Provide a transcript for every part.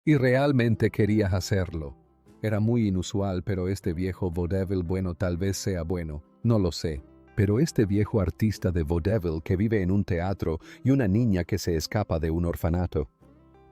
Y realmente quería hacerlo. Era muy inusual, pero este viejo vaudeville, bueno, tal vez sea bueno, no lo sé. Pero este viejo artista de vaudeville que vive en un teatro y una niña que se escapa de un orfanato.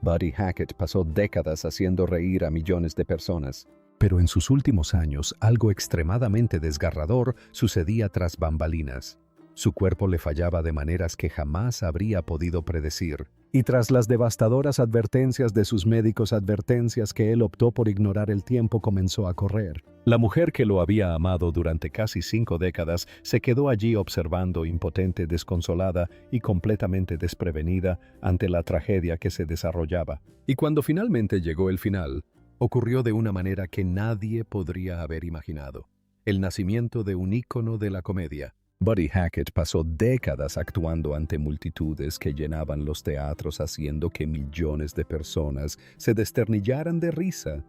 Buddy Hackett pasó décadas haciendo reír a millones de personas. Pero en sus últimos años, algo extremadamente desgarrador sucedía tras bambalinas. Su cuerpo le fallaba de maneras que jamás habría podido predecir. Y tras las devastadoras advertencias de sus médicos, advertencias que él optó por ignorar, el tiempo comenzó a correr. La mujer que lo había amado durante casi 5 décadas se quedó allí observando, impotente, desconsolada y completamente desprevenida ante la tragedia que se desarrollaba. Y cuando finalmente llegó el final, ocurrió de una manera que nadie podría haber imaginado. El nacimiento de un ícono de la comedia. Buddy Hackett pasó décadas actuando ante multitudes que llenaban los teatros, haciendo que millones de personas se desternillaran de risa.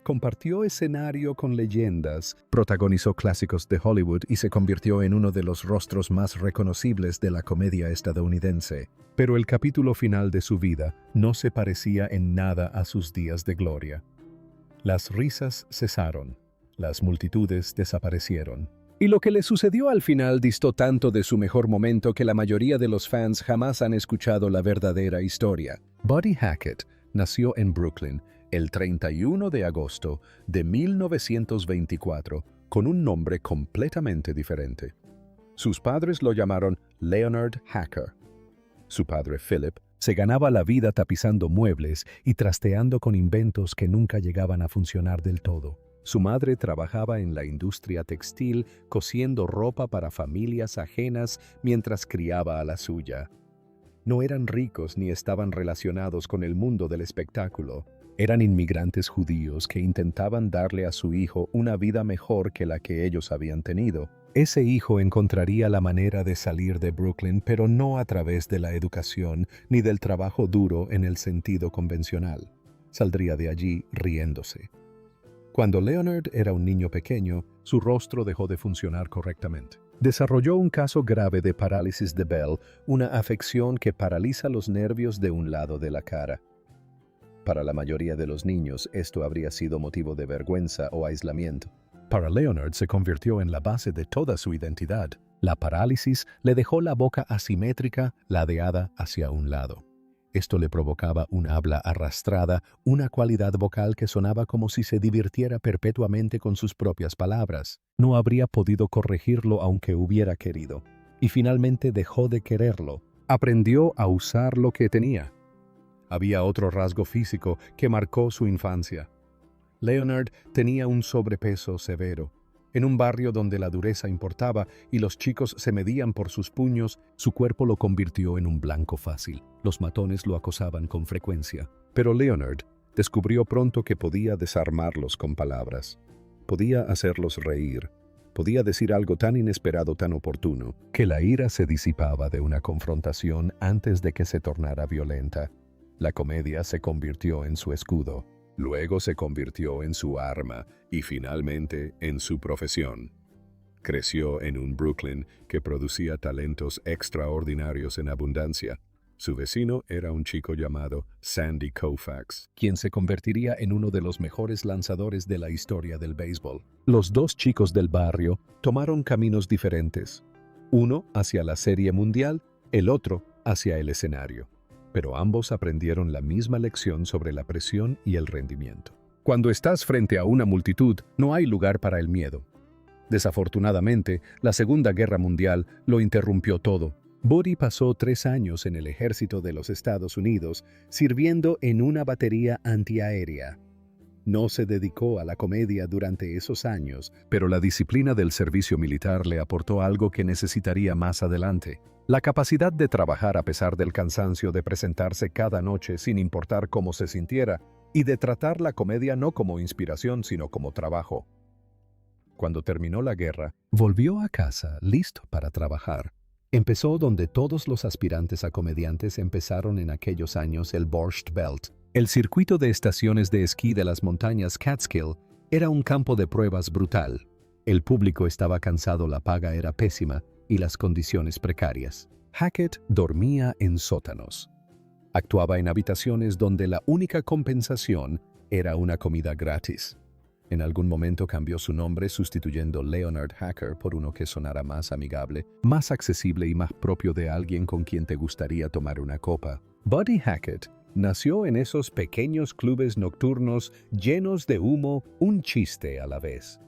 Compartió escenario con leyendas, protagonizó clásicos de Hollywood y se convirtió en uno de los rostros más reconocibles de la comedia estadounidense. Pero el capítulo final de su vida no se parecía en nada a sus días de gloria. Las risas cesaron, las multitudes desaparecieron. Y lo que le sucedió al final distó tanto de su mejor momento que la mayoría de los fans jamás han escuchado la verdadera historia. Buddy Hackett nació en Brooklyn el 31 de agosto de 1924 con un nombre completamente diferente. Sus padres lo llamaron Leonard Hacker. Su padre Philip se ganaba la vida tapizando muebles y trasteando con inventos que nunca llegaban a funcionar del todo. Su madre trabajaba en la industria textil, cosiendo ropa para familias ajenas mientras criaba a la suya. No eran ricos ni estaban relacionados con el mundo del espectáculo. Eran inmigrantes judíos que intentaban darle a su hijo una vida mejor que la que ellos habían tenido. Ese hijo encontraría la manera de salir de Brooklyn, pero no a través de la educación ni del trabajo duro en el sentido convencional. Saldría de allí riéndose. Cuando Leonard era un niño pequeño, su rostro dejó de funcionar correctamente. Desarrolló un caso grave de parálisis de Bell, una afección que paraliza los nervios de un lado de la cara. Para la mayoría de los niños, esto habría sido motivo de vergüenza o aislamiento. Para Leonard se convirtió en la base de toda su identidad. La parálisis le dejó la boca asimétrica, ladeada hacia un lado. Esto le provocaba un habla arrastrada, una cualidad vocal que sonaba como si se divirtiera perpetuamente con sus propias palabras. No habría podido corregirlo aunque hubiera querido. Y finalmente dejó de quererlo. Aprendió a usar lo que tenía. Había otro rasgo físico que marcó su infancia. Leonard tenía un sobrepeso severo. En un barrio donde la dureza importaba y los chicos se medían por sus puños, su cuerpo lo convirtió en un blanco fácil. Los matones lo acosaban con frecuencia. Pero Leonard descubrió pronto que podía desarmarlos con palabras. Podía hacerlos reír. Podía decir algo tan inesperado, tan oportuno, que la ira se disipaba de una confrontación antes de que se tornara violenta. La comedia se convirtió en su escudo. Luego se convirtió en su arma y finalmente en su profesión. Creció en un Brooklyn que producía talentos extraordinarios en abundancia. Su vecino era un chico llamado Sandy Koufax, quien se convertiría en uno de los mejores lanzadores de la historia del béisbol. Los dos chicos del barrio tomaron caminos diferentes, uno hacia la Serie Mundial, el otro hacia el escenario. Pero ambos aprendieron la misma lección sobre la presión y el rendimiento. Cuando estás frente a una multitud, no hay lugar para el miedo. Desafortunadamente, la Segunda Guerra Mundial lo interrumpió todo. Buddy pasó 3 años en el ejército de los Estados Unidos, sirviendo en una batería antiaérea. No se dedicó a la comedia durante esos años, pero la disciplina del servicio militar le aportó algo que necesitaría más adelante. La capacidad de trabajar a pesar del cansancio, de presentarse cada noche sin importar cómo se sintiera, y de tratar la comedia no como inspiración, sino como trabajo. Cuando terminó la guerra, volvió a casa listo para trabajar. Empezó donde todos los aspirantes a comediantes empezaron en aquellos años, el Borscht Belt. El circuito de estaciones de esquí de las montañas Catskill era un campo de pruebas brutal. El público estaba cansado, la paga era pésima y las condiciones precarias. Hackett dormía en sótanos. Actuaba en habitaciones donde la única compensación era una comida gratis. En algún momento cambió su nombre sustituyendo Leonard Hacker por uno que sonara más amigable, más accesible y más propio de alguien con quien te gustaría tomar una copa. Buddy Hackett nació en esos pequeños clubes nocturnos llenos de humo, un chiste a la vez.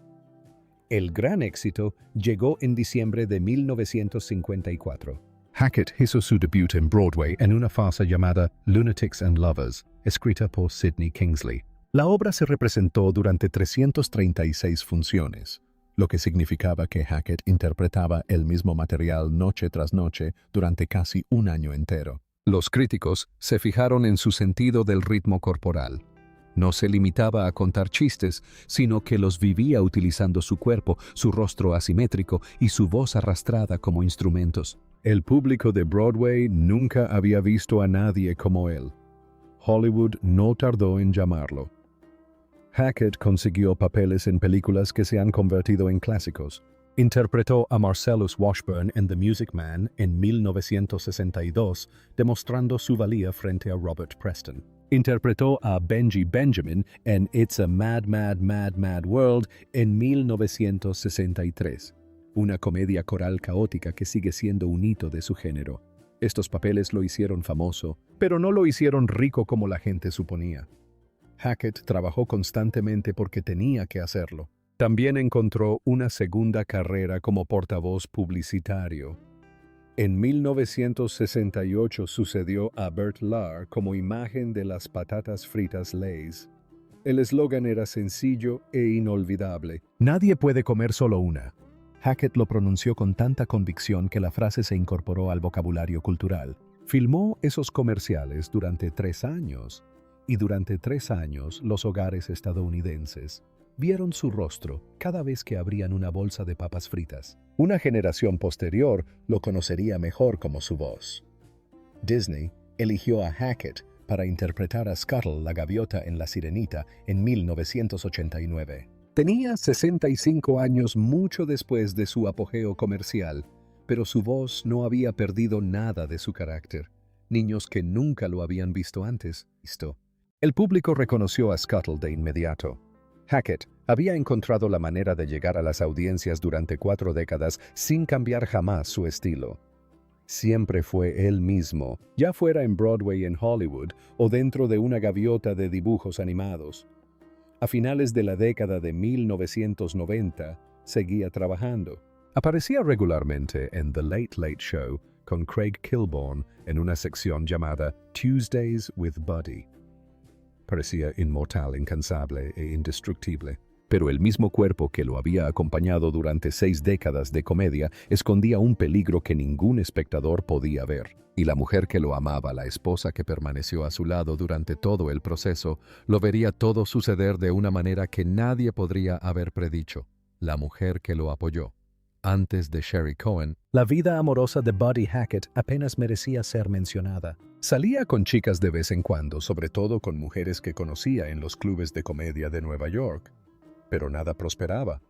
El gran éxito llegó en diciembre de 1954. Hackett hizo su debut en Broadway en una farsa llamada Lunatics and Lovers, escrita por Sidney Kingsley. La obra se representó durante 336 funciones, lo que significaba que Hackett interpretaba el mismo material noche tras noche durante casi un año entero. Los críticos se fijaron en su sentido del ritmo corporal. No se limitaba a contar chistes, sino que los vivía utilizando su cuerpo, su rostro asimétrico y su voz arrastrada como instrumentos. El público de Broadway nunca había visto a nadie como él. Hollywood no tardó en llamarlo. Hackett consiguió papeles en películas que se han convertido en clásicos. Interpretó a Marcellus Washburn en The Music Man en 1962, demostrando su valía frente a Robert Preston. Interpretó a Benji Benjamin en It's a Mad, Mad, Mad, Mad World en 1963, una comedia coral caótica que sigue siendo un hito de su género. Estos papeles lo hicieron famoso, pero no lo hicieron rico como la gente suponía. Hackett trabajó constantemente porque tenía que hacerlo. También encontró una segunda carrera como portavoz publicitario. En 1968 sucedió a Bert Lahr como imagen de las patatas fritas Lay's. El eslogan era sencillo e inolvidable: "Nadie puede comer solo una". Hackett lo pronunció con tanta convicción que la frase se incorporó al vocabulario cultural. Filmó esos comerciales durante 3 años. Y durante 3 años los hogares estadounidenses vieron su rostro cada vez que abrían una bolsa de papas fritas. Una generación posterior lo conocería mejor como su voz. Disney eligió a Hackett para interpretar a Scuttle la gaviota en La Sirenita en 1989. Tenía 65 años mucho después de su apogeo comercial, pero su voz no había perdido nada de su carácter. Niños que nunca lo habían visto antes, El público reconoció a Scuttle de inmediato. Hackett había encontrado la manera de llegar a las audiencias durante 4 décadas sin cambiar jamás su estilo. Siempre fue él mismo, ya fuera en Broadway en Hollywood o dentro de una gaviota de dibujos animados. A finales de la década de 1990, seguía trabajando. Aparecía regularmente en The Late Late Show con Craig Kilborn en una sección llamada Tuesdays with Buddy. Parecía inmortal, incansable e indestructible. Pero el mismo cuerpo que lo había acompañado durante 6 décadas de comedia escondía un peligro que ningún espectador podía ver. Y la mujer que lo amaba, la esposa que permaneció a su lado durante todo el proceso, lo vería todo suceder de una manera que nadie podría haber predicho. La mujer que lo apoyó. Antes de Sherry Cohen, la vida amorosa de Buddy Hackett apenas merecía ser mencionada. Salía con chicas de vez en cuando, sobre todo con mujeres que conocía en los clubes de comedia de Nueva York. Pero nada prosperaba.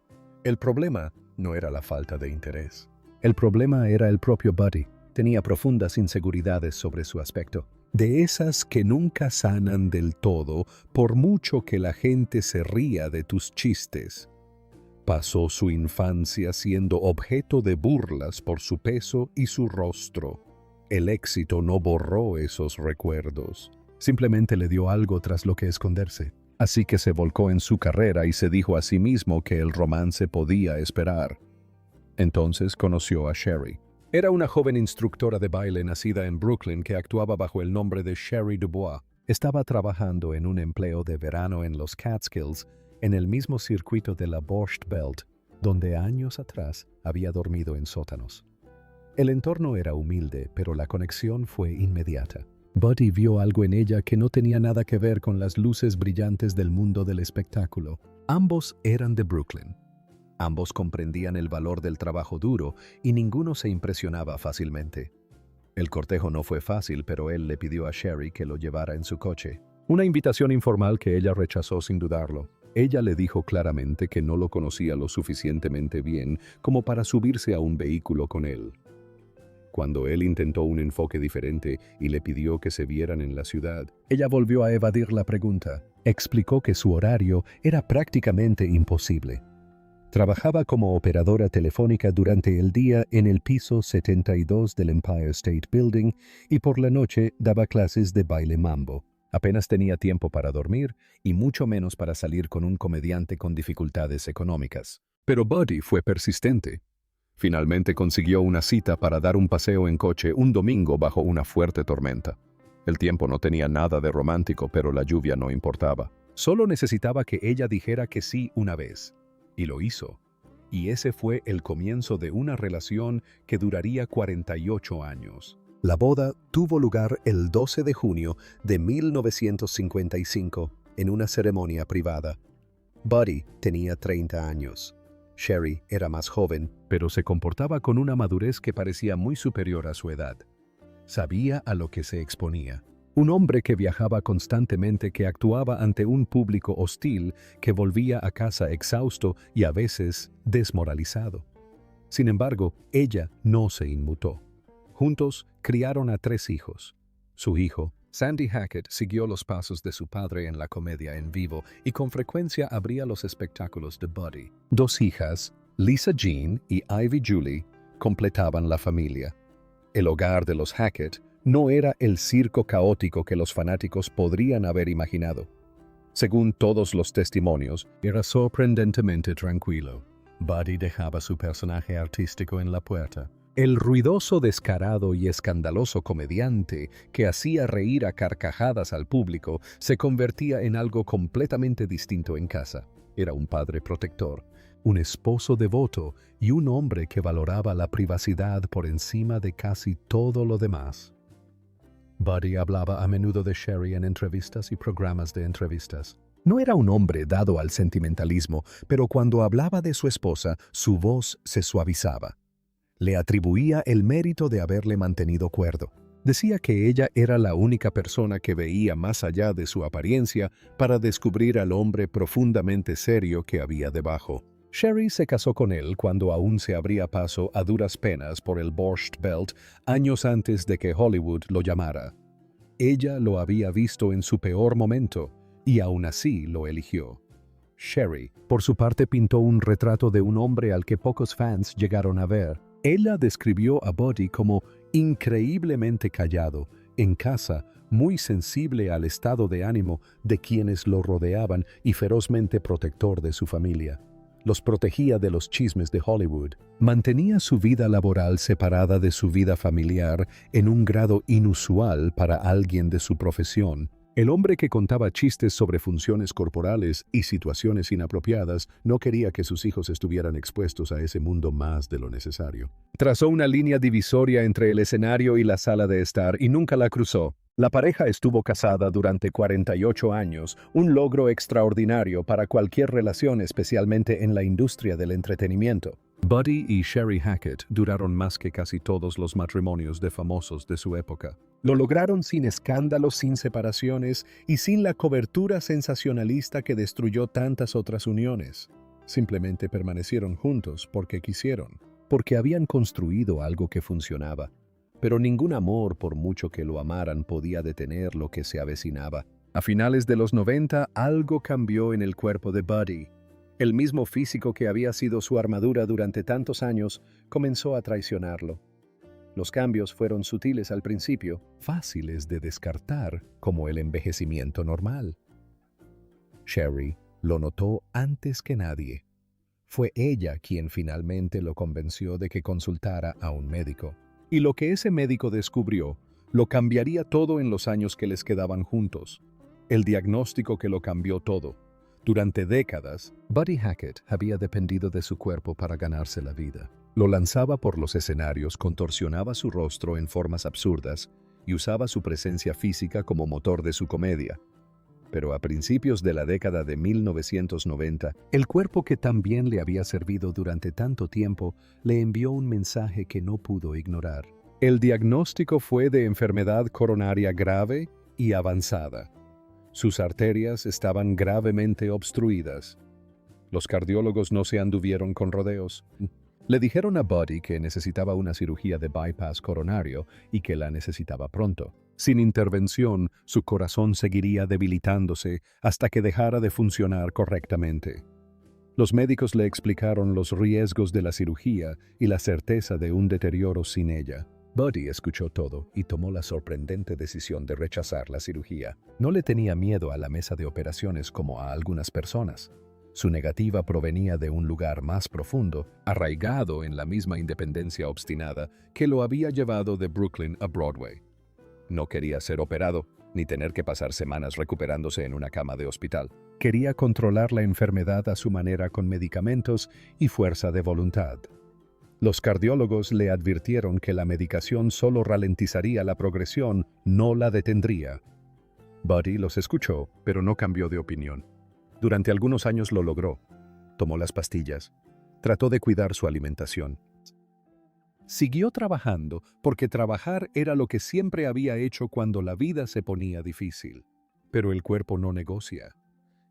El problema no era la falta de interés. El problema era el propio Buddy. Tenía profundas inseguridades sobre su aspecto. De esas que nunca sanan del todo, por mucho que la gente se ría de tus chistes. Pasó su infancia siendo objeto de burlas por su peso y su rostro. El éxito no borró esos recuerdos. Simplemente le dio algo tras lo que esconderse. Así que se volcó en su carrera y se dijo a sí mismo que el romance podía esperar. Entonces conoció a Sherry. Era una joven instructora de baile nacida en Brooklyn que actuaba bajo el nombre de Sherry Dubois. Estaba trabajando en un empleo de verano en los Catskills, en el mismo circuito de la Borscht Belt, donde años atrás había dormido en sótanos. El entorno era humilde, pero la conexión fue inmediata. Buddy vio algo en ella que no tenía nada que ver con las luces brillantes del mundo del espectáculo. Ambos eran de Brooklyn. Ambos comprendían el valor del trabajo duro y ninguno se impresionaba fácilmente. El cortejo no fue fácil, pero él le pidió a Sherry que lo llevara en su coche. Una invitación informal que ella rechazó sin dudarlo. Ella le dijo claramente que no lo conocía lo suficientemente bien como para subirse a un vehículo con él. Cuando él intentó un enfoque diferente y le pidió que se vieran en la ciudad, ella volvió a evadir la pregunta. Explicó que su horario era prácticamente imposible. Trabajaba como operadora telefónica durante el día en el piso 72 del Empire State Building y por la noche daba clases de baile mambo. Apenas tenía tiempo para dormir y mucho menos para salir con un comediante con dificultades económicas. Pero Buddy fue persistente. Finalmente consiguió una cita para dar un paseo en coche un domingo bajo una fuerte tormenta. El tiempo no tenía nada de romántico, pero la lluvia no importaba. Solo necesitaba que ella dijera que sí una vez. Y lo hizo. Y ese fue el comienzo de una relación que duraría 48 años. La boda tuvo lugar el 12 de junio de 1955 en una ceremonia privada. Buddy tenía 30 años. Sherry era más joven, pero se comportaba con una madurez que parecía muy superior a su edad. Sabía a lo que se exponía. Un hombre que viajaba constantemente, que actuaba ante un público hostil, que volvía a casa exhausto y a veces desmoralizado. Sin embargo, ella no se inmutó. Juntos criaron a 3 hijos. Su hijo, Sandy Hackett, siguió los pasos de su padre en la comedia en vivo y con frecuencia abría los espectáculos de Buddy. 2 hijas, Lisa Jean y Ivy Julie, completaban la familia. El hogar de los Hackett no era el circo caótico que los fanáticos podrían haber imaginado. Según todos los testimonios, era sorprendentemente tranquilo. Buddy dejaba su personaje artístico en la puerta. El ruidoso, descarado y escandaloso comediante que hacía reír a carcajadas al público se convertía en algo completamente distinto en casa. Era un padre protector, un esposo devoto y un hombre que valoraba la privacidad por encima de casi todo lo demás. Buddy hablaba a menudo de Sherry en entrevistas y programas de entrevistas. No era un hombre dado al sentimentalismo, pero cuando hablaba de su esposa, su voz se suavizaba. Le atribuía el mérito de haberle mantenido cuerdo. Decía que ella era la única persona que veía más allá de su apariencia para descubrir al hombre profundamente serio que había debajo. Sherry se casó con él cuando aún se abría paso a duras penas por el Borscht Belt años antes de que Hollywood lo llamara. Ella lo había visto en su peor momento y aún así lo eligió. Sherry, por su parte, pintó un retrato de un hombre al que pocos fans llegaron a ver. Ella describió a Buddy como increíblemente callado, en casa, muy sensible al estado de ánimo de quienes lo rodeaban y ferozmente protector de su familia. Los protegía de los chismes de Hollywood. Mantenía su vida laboral separada de su vida familiar en un grado inusual para alguien de su profesión. El hombre que contaba chistes sobre funciones corporales y situaciones inapropiadas no quería que sus hijos estuvieran expuestos a ese mundo más de lo necesario. Trazó una línea divisoria entre el escenario y la sala de estar y nunca la cruzó. La pareja estuvo casada durante 48 años, un logro extraordinario para cualquier relación, especialmente en la industria del entretenimiento. Buddy y Sherry Hackett duraron más que casi todos los matrimonios de famosos de su época. Lo lograron sin escándalos, sin separaciones y sin la cobertura sensacionalista que destruyó tantas otras uniones. Simplemente permanecieron juntos porque quisieron, porque habían construido algo que funcionaba. Pero ningún amor, por mucho que lo amaran, podía detener lo que se avecinaba. A finales de los 90, algo cambió en el cuerpo de Buddy. El mismo físico que había sido su armadura durante tantos años comenzó a traicionarlo. Los cambios fueron sutiles al principio, fáciles de descartar, como el envejecimiento normal. Sherry lo notó antes que nadie. Fue ella quien finalmente lo convenció de que consultara a un médico. Y lo que ese médico descubrió lo cambiaría todo en los años que les quedaban juntos. El diagnóstico que lo cambió todo. Durante décadas, Buddy Hackett había dependido de su cuerpo para ganarse la vida. Lo lanzaba por los escenarios, contorsionaba su rostro en formas absurdas y usaba su presencia física como motor de su comedia. Pero a principios de la década de 1990, el cuerpo que tan bien le había servido durante tanto tiempo le envió un mensaje que no pudo ignorar. El diagnóstico fue de enfermedad coronaria grave y avanzada. Sus arterias estaban gravemente obstruidas. Los cardiólogos no se anduvieron con rodeos. Le dijeron a Buddy que necesitaba una cirugía de bypass coronario y que la necesitaba pronto. Sin intervención, su corazón seguiría debilitándose hasta que dejara de funcionar correctamente. Los médicos le explicaron los riesgos de la cirugía y la certeza de un deterioro sin ella. Buddy escuchó todo y tomó la sorprendente decisión de rechazar la cirugía. No le tenía miedo a la mesa de operaciones como a algunas personas. Su negativa provenía de un lugar más profundo, arraigado en la misma independencia obstinada que lo había llevado de Brooklyn a Broadway. No quería ser operado, ni tener que pasar semanas recuperándose en una cama de hospital. Quería controlar la enfermedad a su manera con medicamentos y fuerza de voluntad. Los cardiólogos le advirtieron que la medicación solo ralentizaría la progresión, no la detendría. Buddy los escuchó, pero no cambió de opinión. Durante algunos años lo logró. Tomó las pastillas. Trató de cuidar su alimentación. Siguió trabajando porque trabajar era lo que siempre había hecho cuando la vida se ponía difícil. Pero el cuerpo no negocia.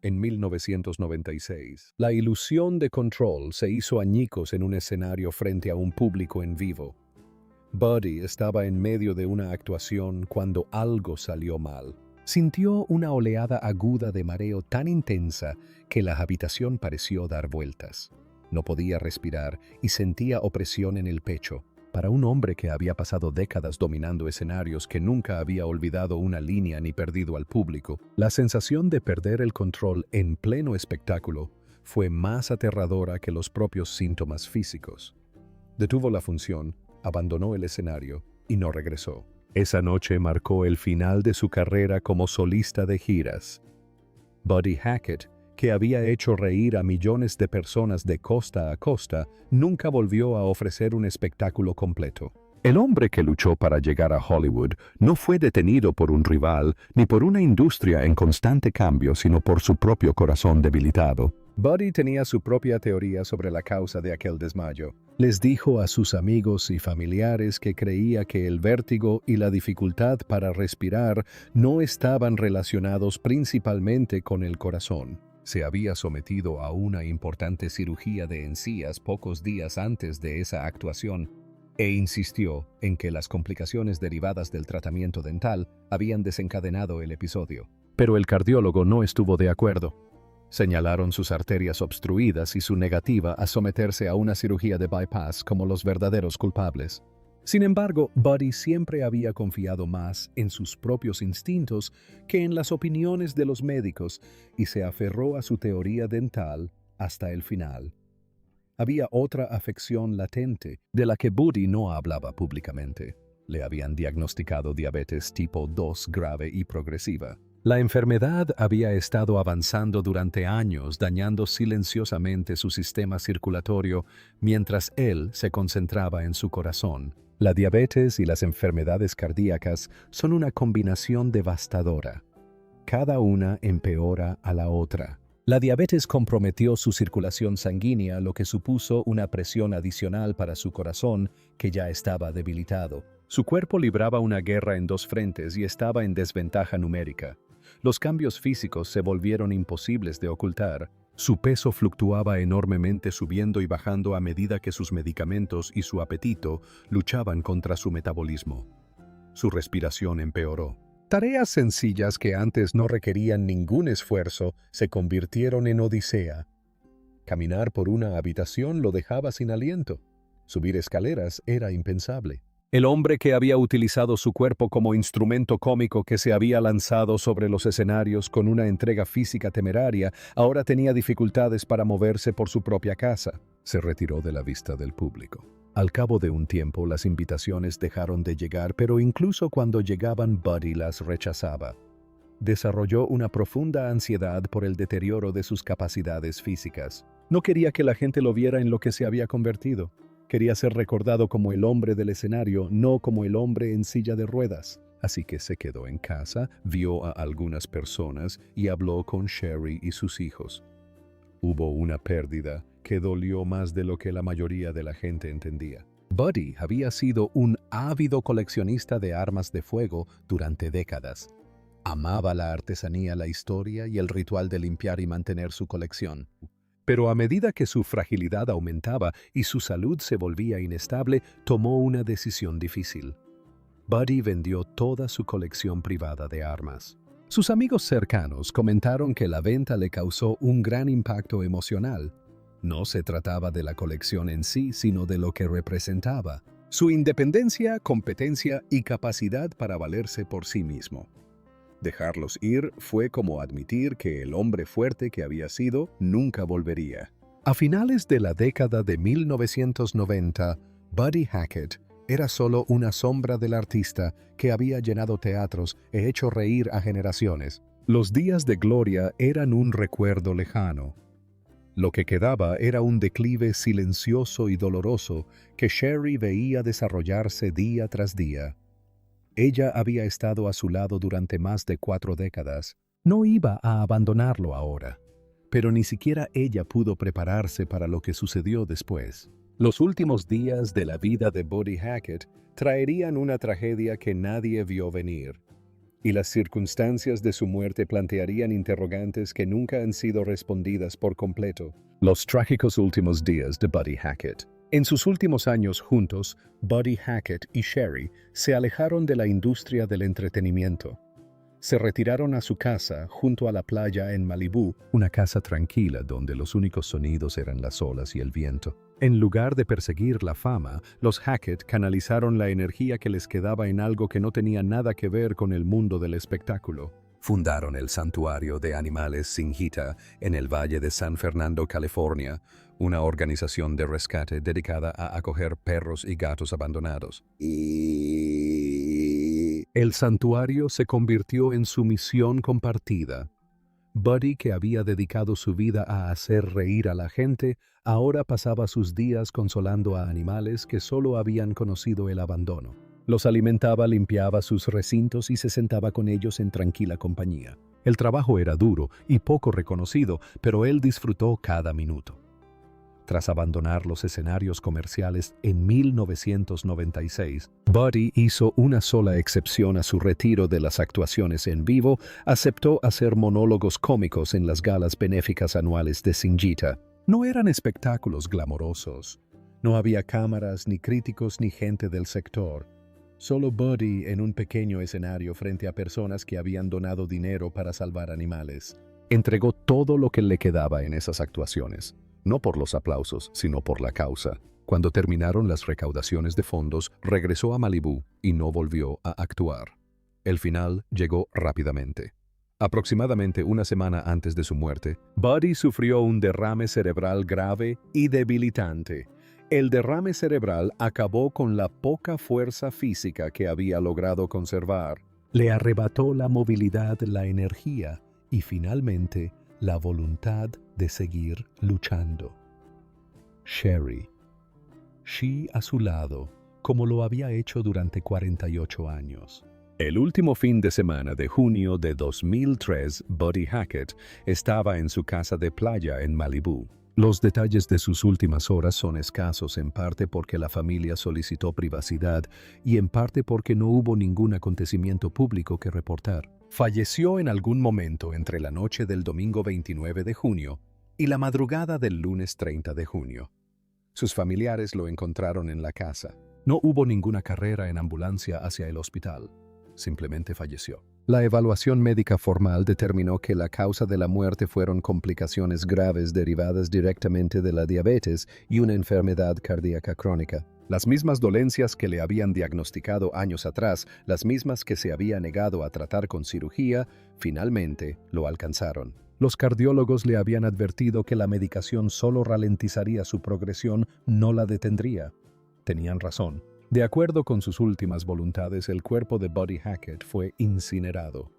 En 1996, la ilusión de control se hizo añicos en un escenario frente a un público en vivo. Buddy estaba en medio de una actuación cuando algo salió mal. Sintió una oleada aguda de mareo tan intensa que la habitación pareció dar vueltas. No podía respirar y sentía opresión en el pecho. Para un hombre que había pasado décadas dominando escenarios, que nunca había olvidado una línea ni perdido al público, la sensación de perder el control en pleno espectáculo fue más aterradora que los propios síntomas físicos. Detuvo la función, abandonó el escenario y no regresó. Esa noche marcó el final de su carrera como solista de giras. Buddy Hackett, que había hecho reír a millones de personas de costa a costa, nunca volvió a ofrecer un espectáculo completo. El hombre que luchó para llegar a Hollywood no fue detenido por un rival ni por una industria en constante cambio, sino por su propio corazón debilitado. Buddy tenía su propia teoría sobre la causa de aquel desmayo. Les dijo a sus amigos y familiares que creía que el vértigo y la dificultad para respirar no estaban relacionados principalmente con el corazón. Se había sometido a una importante cirugía de encías pocos días antes de esa actuación e insistió en que las complicaciones derivadas del tratamiento dental habían desencadenado el episodio. Pero el cardiólogo no estuvo de acuerdo. Señalaron sus arterias obstruidas y su negativa a someterse a una cirugía de bypass como los verdaderos culpables. Sin embargo, Buddy siempre había confiado más en sus propios instintos que en las opiniones de los médicos y se aferró a su teoría dental hasta el final. Había otra afección latente de la que Buddy no hablaba públicamente. Le habían diagnosticado diabetes tipo 2 grave y progresiva. La enfermedad había estado avanzando durante años, dañando silenciosamente su sistema circulatorio mientras él se concentraba en su corazón. La diabetes y las enfermedades cardíacas son una combinación devastadora. Cada una empeora a la otra. La diabetes comprometió su circulación sanguínea, lo que supuso una presión adicional para su corazón, que ya estaba debilitado. Su cuerpo libraba una guerra en dos frentes y estaba en desventaja numérica. Los cambios físicos se volvieron imposibles de ocultar. Su peso fluctuaba enormemente, subiendo y bajando a medida que sus medicamentos y su apetito luchaban contra su metabolismo. Su respiración empeoró. Tareas sencillas que antes no requerían ningún esfuerzo se convirtieron en odisea. Caminar por una habitación lo dejaba sin aliento. Subir escaleras era impensable. El hombre que había utilizado su cuerpo como instrumento cómico, que se había lanzado sobre los escenarios con una entrega física temeraria, ahora tenía dificultades para moverse por su propia casa. Se retiró de la vista del público. Al cabo de un tiempo, las invitaciones dejaron de llegar, pero incluso cuando llegaban, Buddy las rechazaba. Desarrolló una profunda ansiedad por el deterioro de sus capacidades físicas. No quería que la gente lo viera en lo que se había convertido. Quería ser recordado como el hombre del escenario, no como el hombre en silla de ruedas. Así que se quedó en casa, vio a algunas personas y habló con Sherry y sus hijos. Hubo una pérdida que dolió más de lo que la mayoría de la gente entendía. Buddy había sido un ávido coleccionista de armas de fuego durante décadas. Amaba la artesanía, la historia y el ritual de limpiar y mantener su colección. Pero a medida que su fragilidad aumentaba y su salud se volvía inestable, tomó una decisión difícil. Buddy vendió toda su colección privada de armas. Sus amigos cercanos comentaron que la venta le causó un gran impacto emocional. No se trataba de la colección en sí, sino de lo que representaba: su independencia, competencia y capacidad para valerse por sí mismo. Dejarlos ir fue como admitir que el hombre fuerte que había sido nunca volvería. A finales de la década de 1990, Buddy Hackett era solo una sombra del artista que había llenado teatros e hecho reír a generaciones. Los días de gloria eran un recuerdo lejano. Lo que quedaba era un declive silencioso y doloroso que Sherry veía desarrollarse día tras día. Ella había estado a su lado durante más de 4 décadas. No iba a abandonarlo ahora, pero ni siquiera ella pudo prepararse para lo que sucedió después. Los últimos días de la vida de Buddy Hackett traerían una tragedia que nadie vio venir, y las circunstancias de su muerte plantearían interrogantes que nunca han sido respondidas por completo. Los trágicos últimos días de Buddy Hackett. En sus últimos años juntos, Buddy Hackett y Sherry se alejaron de la industria del entretenimiento. Se retiraron a su casa junto a la playa en Malibú, una casa tranquila donde los únicos sonidos eran las olas y el viento. En lugar de perseguir la fama, los Hackett canalizaron la energía que les quedaba en algo que no tenía nada que ver con el mundo del espectáculo. Fundaron el Santuario de Animales Singita en el Valle de San Fernando, California, una organización de rescate dedicada a acoger perros y gatos abandonados. El santuario se convirtió en su misión compartida. Buddy, que había dedicado su vida a hacer reír a la gente, ahora pasaba sus días consolando a animales que solo habían conocido el abandono. Los alimentaba, limpiaba sus recintos y se sentaba con ellos en tranquila compañía. El trabajo era duro y poco reconocido, pero él disfrutó cada minuto. Tras abandonar los escenarios comerciales en 1996, Buddy hizo una sola excepción a su retiro de las actuaciones en vivo: aceptó hacer monólogos cómicos en las galas benéficas anuales de Singita. No eran espectáculos glamorosos. No había cámaras, ni críticos, ni gente del sector. Solo Buddy en un pequeño escenario frente a personas que habían donado dinero para salvar animales. Entregó todo lo que le quedaba en esas actuaciones. No por los aplausos, sino por la causa. Cuando terminaron las recaudaciones de fondos, regresó a Malibú y no volvió a actuar. El final llegó rápidamente. Aproximadamente una semana antes de su muerte, Buddy sufrió un derrame cerebral grave y debilitante. El derrame cerebral acabó con la poca fuerza física que había logrado conservar. Le arrebató la movilidad, la energía y finalmente la voluntad de seguir luchando. Sherry a su lado, como lo había hecho durante 48 años. El último fin de semana de junio de 2003, Buddy Hackett estaba en su casa de playa en Malibú. Los detalles de sus últimas horas son escasos, en parte porque la familia solicitó privacidad y en parte porque no hubo ningún acontecimiento público que reportar. Falleció en algún momento entre la noche del domingo 29 de junio y la madrugada del lunes 30 de junio. Sus familiares lo encontraron en la casa. No hubo ninguna carrera en ambulancia hacia el hospital. Simplemente falleció. La evaluación médica formal determinó que la causa de la muerte fueron complicaciones graves derivadas directamente de la diabetes y una enfermedad cardíaca crónica. Las mismas dolencias que le habían diagnosticado años atrás, las mismas que se había negado a tratar con cirugía, finalmente lo alcanzaron. Los cardiólogos le habían advertido que la medicación solo ralentizaría su progresión, no la detendría. Tenían razón. De acuerdo con sus últimas voluntades, el cuerpo de Buddy Hackett fue incinerado.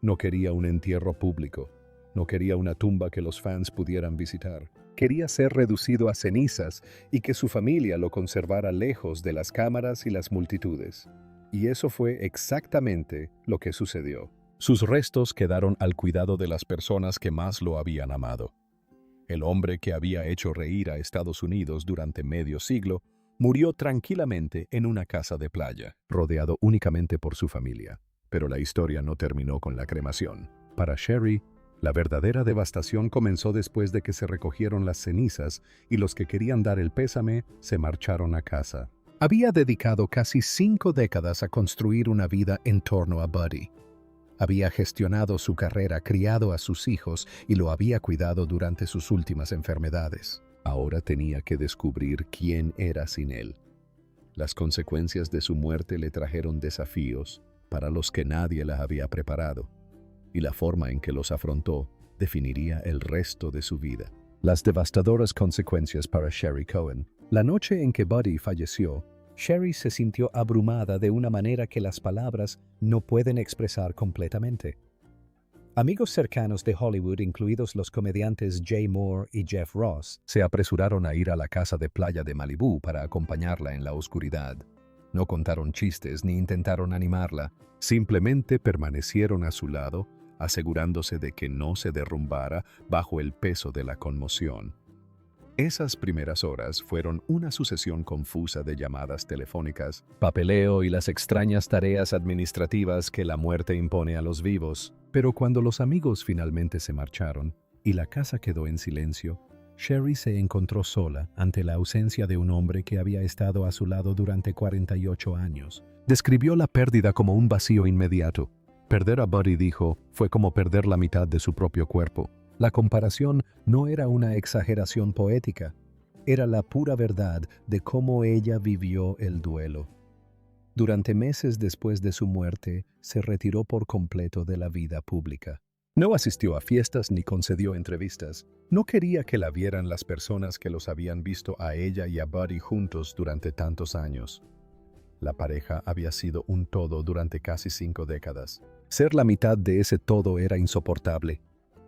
No quería un entierro público. No quería una tumba que los fans pudieran visitar. Quería ser reducido a cenizas y que su familia lo conservara lejos de las cámaras y las multitudes. Y eso fue exactamente lo que sucedió. Sus restos quedaron al cuidado de las personas que más lo habían amado. El hombre que había hecho reír a Estados Unidos durante medio siglo murió tranquilamente en una casa de playa, rodeado únicamente por su familia. Pero la historia no terminó con la cremación. Para Sherry, La verdadera devastación comenzó después de que se recogieron las cenizas y los que querían dar el pésame se marcharon a casa. Había dedicado casi 5 décadas a construir una vida en torno a Buddy. Había gestionado su carrera, criado a sus hijos y lo había cuidado durante sus últimas enfermedades. Ahora tenía que descubrir quién era sin él. Las consecuencias de su muerte le trajeron desafíos para los que nadie las había preparado, y la forma en que los afrontó definiría el resto de su vida. Las devastadoras consecuencias para Sherry Cohen. La noche en que Buddy falleció, Sherry se sintió abrumada de una manera que las palabras no pueden expresar completamente. Amigos cercanos de Hollywood, incluidos los comediantes Jay Moore y Jeff Ross, se apresuraron a ir a la casa de playa de Malibú para acompañarla en la oscuridad. No contaron chistes ni intentaron animarla, simplemente permanecieron a su lado, asegurándose de que no se derrumbara bajo el peso de la conmoción. Esas primeras horas fueron una sucesión confusa de llamadas telefónicas, papeleo y las extrañas tareas administrativas que la muerte impone a los vivos. Pero cuando los amigos finalmente se marcharon y la casa quedó en silencio, Sherry se encontró sola ante la ausencia de un hombre que había estado a su lado durante 48 años. Describió la pérdida como un vacío inmediato. Perder a Buddy, dijo, fue como perder la mitad de su propio cuerpo. La comparación no era una exageración poética, era la pura verdad de cómo ella vivió el duelo. Durante meses después de su muerte, se retiró por completo de la vida pública. No asistió a fiestas ni concedió entrevistas. No quería que la vieran las personas que los habían visto a ella y a Buddy juntos durante tantos años. La pareja había sido un todo durante casi 5 décadas. Ser la mitad de ese todo era insoportable.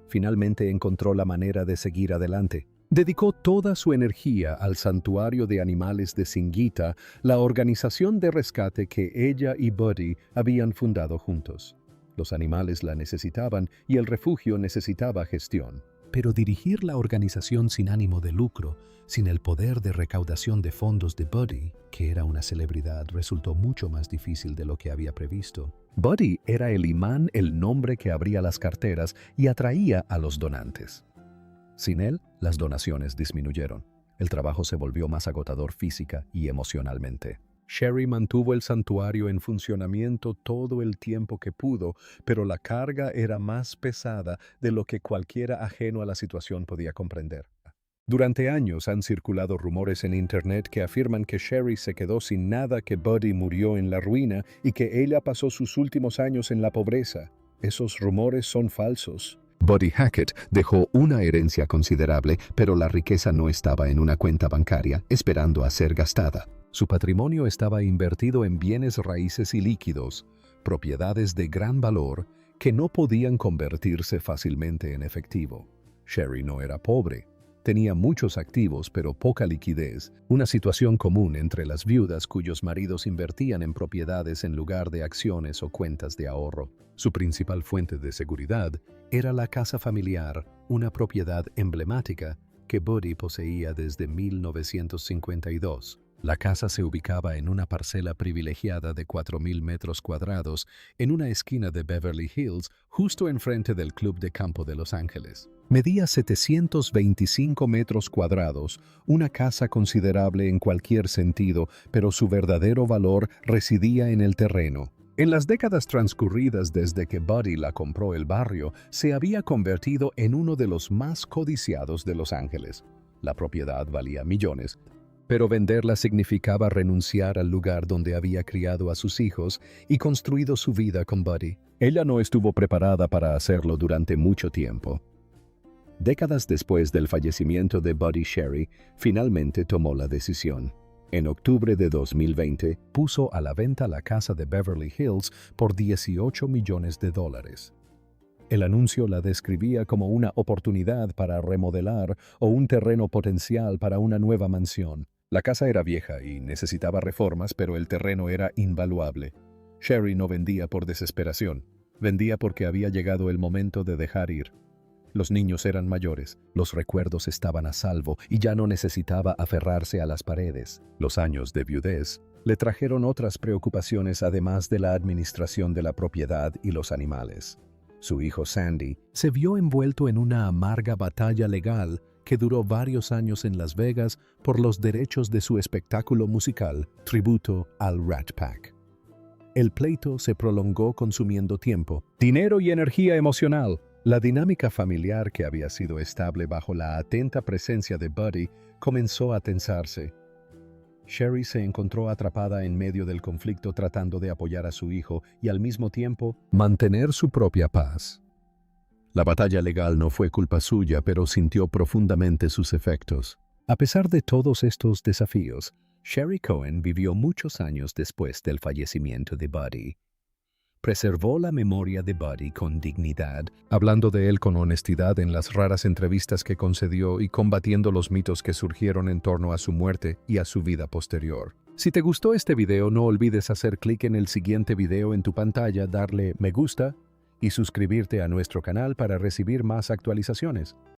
Finalmente encontró la manera de seguir adelante. Dedicó toda su energía al santuario de animales de Singita, la organización de rescate que ella y Buddy habían fundado juntos. Los animales la necesitaban y el refugio necesitaba gestión. Pero dirigir la organización sin ánimo de lucro, sin el poder de recaudación de fondos de Buddy, que era una celebridad, resultó mucho más difícil de lo que había previsto. Buddy era el imán, el nombre que abría las carteras y atraía a los donantes. Sin él, las donaciones disminuyeron. El trabajo se volvió más agotador física y emocionalmente. Sherry mantuvo el santuario en funcionamiento todo el tiempo que pudo, pero la carga era más pesada de lo que cualquiera ajeno a la situación podía comprender. Durante años han circulado rumores en Internet que afirman que Sherry se quedó sin nada, que Buddy murió en la ruina y que ella pasó sus últimos años en la pobreza. Esos rumores son falsos. Buddy Hackett dejó una herencia considerable, pero la riqueza no estaba en una cuenta bancaria esperando a ser gastada. Su patrimonio estaba invertido en bienes raíces y líquidos, propiedades de gran valor que no podían convertirse fácilmente en efectivo. Sherry no era pobre. Tenía muchos activos pero poca liquidez, una situación común entre las viudas cuyos maridos invertían en propiedades en lugar de acciones o cuentas de ahorro. Su principal fuente de seguridad era la casa familiar, una propiedad emblemática que Buddy poseía desde 1952. La casa se ubicaba en una parcela privilegiada de 4,000 metros cuadrados en una esquina de Beverly Hills, justo enfrente del Club de Campo de Los Ángeles. Medía 725 metros cuadrados, una casa considerable en cualquier sentido, pero su verdadero valor residía en el terreno. En las décadas transcurridas desde que Buddy la compró, el barrio se había convertido en uno de los más codiciados de Los Ángeles. La propiedad valía millones, pero venderla significaba renunciar al lugar donde había criado a sus hijos y construido su vida con Buddy. Ella no estuvo preparada para hacerlo durante mucho tiempo. Décadas después del fallecimiento de Buddy, Sherry finalmente tomó la decisión. En octubre de 2020, puso a la venta la casa de Beverly Hills por $18 millones. El anuncio la describía como una oportunidad para remodelar o un terreno potencial para una nueva mansión. La casa era vieja y necesitaba reformas, pero el terreno era invaluable. Sherry no vendía por desesperación, vendía porque había llegado el momento de dejar ir. Los niños eran mayores, los recuerdos estaban a salvo y ya no necesitaba aferrarse a las paredes. Los años de viudez le trajeron otras preocupaciones además de la administración de la propiedad y los animales. su hijo Sandy, se vio envuelto en una amarga batalla legal que duró varios años en Las Vegas por los derechos de su espectáculo musical, tributo al Rat Pack. El pleito se prolongó consumiendo tiempo, dinero y energía emocional. La dinámica familiar que había sido estable bajo la atenta presencia de Buddy comenzó a tensarse. Sherry se encontró atrapada en medio del conflicto tratando de apoyar a su hijo y al mismo tiempo mantener su propia paz. La batalla legal no fue culpa suya, pero sintió profundamente sus efectos. A pesar de todos estos desafíos, Sherry Cohen vivió muchos años después del fallecimiento de Buddy. Preservó la memoria de Buddy con dignidad, hablando de él con honestidad en las raras entrevistas que concedió y combatiendo los mitos que surgieron en torno a su muerte y a su vida posterior. Si te gustó este video, no olvides hacer clic en el siguiente video en tu pantalla, darle me gusta y suscribirte a nuestro canal para recibir más actualizaciones.